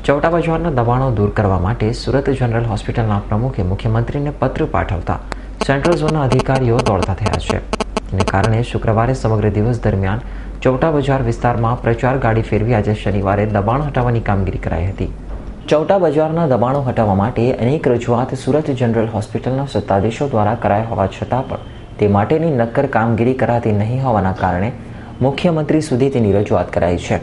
ચૌટા બજારના દબાણો દૂર કરવા માટે સુરત જનરલ હોસ્પિટલના પ્રમુખે મુખ્યમંત્રીને પત્ર પાઠવતા સેન્ટ્રલ ઝોનના અધિકારીઓ દોડતા થયા છે. તેને કારણે શુક્રવારે સમગ્ર દિવસ દરમિયાન ચૌટા બજાર વિસ્તારમાં પ્રચાર ગાડી ફેરવી આજે શનિવારે દબાણ હટાવવાની કામગીરી કરાઈ હતી. ચૌટા બજારના દબાણો હટાવવા માટે અનેક રજૂઆત સુરત જનરલ હોસ્પિટલના સત્તાધીશો દ્વારા કરાઈ હોવા છતાં પણ તે માટેની નક્કર કામગીરી કરાતી નહીં હોવાના કારણે મુખ્યમંત્રી સુધી તેની રજૂઆત કરાઈ છે.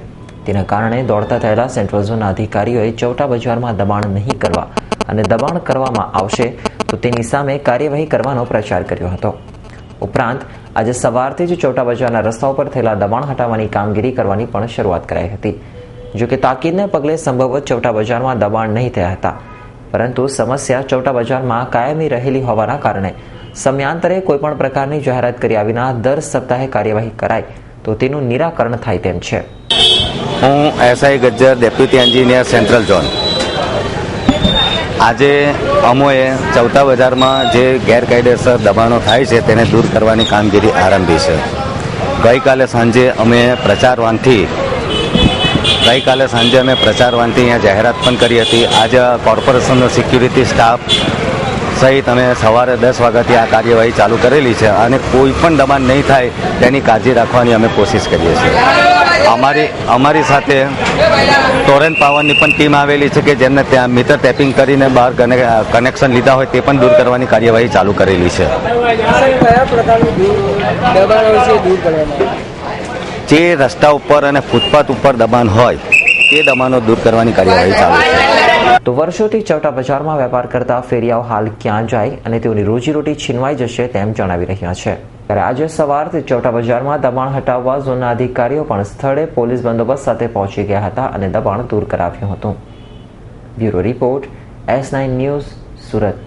તેના કારણે દોડતા થયેલા સેન્ટ્રલ ઝોનના અધિકારીઓએ ચૌટા બજારમાં દબાણ નહીં કરવા અને દબાણ કરવામાં આવશે તો તેની સામે કાર્યવાહી કરવાનો પ્રચાર કર્યો હતો. ઉપરાંત આજે સવારથી જ ચૌટા બજારના રસ્તાઓ પર થયેલા દબાણ હટાવવાની કામગીરી કરવાની પણ શરૂઆત કરાઈ હતી. જોકે તાકીદને પગલે સંભવત ચૌટા બજારમાં દબાણ નહીં થયા હતા, પરંતુ સમસ્યા ચૌટા બજારમાં કાયમી રહેલી હોવાના કારણે સમયાંતરે કોઈપણ પ્રકારની જાહેરાત કર્યા વિના દર સપ્તાહે કાર્યવાહી કરાય તો તેનું નિરાકરણ થાય તેમ છે. હું SI Gajjar, deputy engineer, central zone. આજે અમોએ ચૌટા બજારમાં જે ગેરકાયદેસર દબાણો થાય છે તેને દૂર કરવાની કામગીરી આરંભી છે. ગઈકાલે સાંજે અમે પ્રચાર વાનથી અહીંયા જાહેરાત પણ કરી હતી. આજે કોર્પોરેશનનો સિક્યુરિટી સ્ટાફ સહિત અમે સવારે 10 વાગ્યાથી આ કાર્યવાહી ચાલુ કરેલી છે અને કોઈ પણ દબાણ નહીં થાય તેની કાળજી રાખવાની અમે કોશિશ કરીએ છીએ. અમારી સાથે ટોરેન્ટ પાવરની પણ ટીમ આવેલી છે કે જેમને ત્યાં મીટર ટેપિંગ કરીને બહાર કનેક્શન લીધા હોય તે પણ દૂર કરવાની કાર્યવાહી ચાલુ કરેલી છે. જે રસ્તા ઉપર અને ફૂટપાથ ઉપર દબાણ હોય તે દબાણો દૂર કરવાની કાર્યવાહી ચાલુ છે. તો વર્ષોથી ચૌટા બજારમાં વેપાર કરતા ફેરિયાઓ હાલ ક્યાં જાય અને તેઓની રોજીરોટી છીનવાઈ જશે તેમ જણાવી રહ્યા છે. ત્યારે આજે સવારથી ચૌટા બજારમાં દબાણ હટાવવા ઝોનના અધિકારીઓ પણ સ્થળે પોલીસ બંદોબસ્ત સાથે પહોંચી ગયા હતા અને દબાણ દૂર કરાવ્યું હતું. Bureau report S9 news, Surat.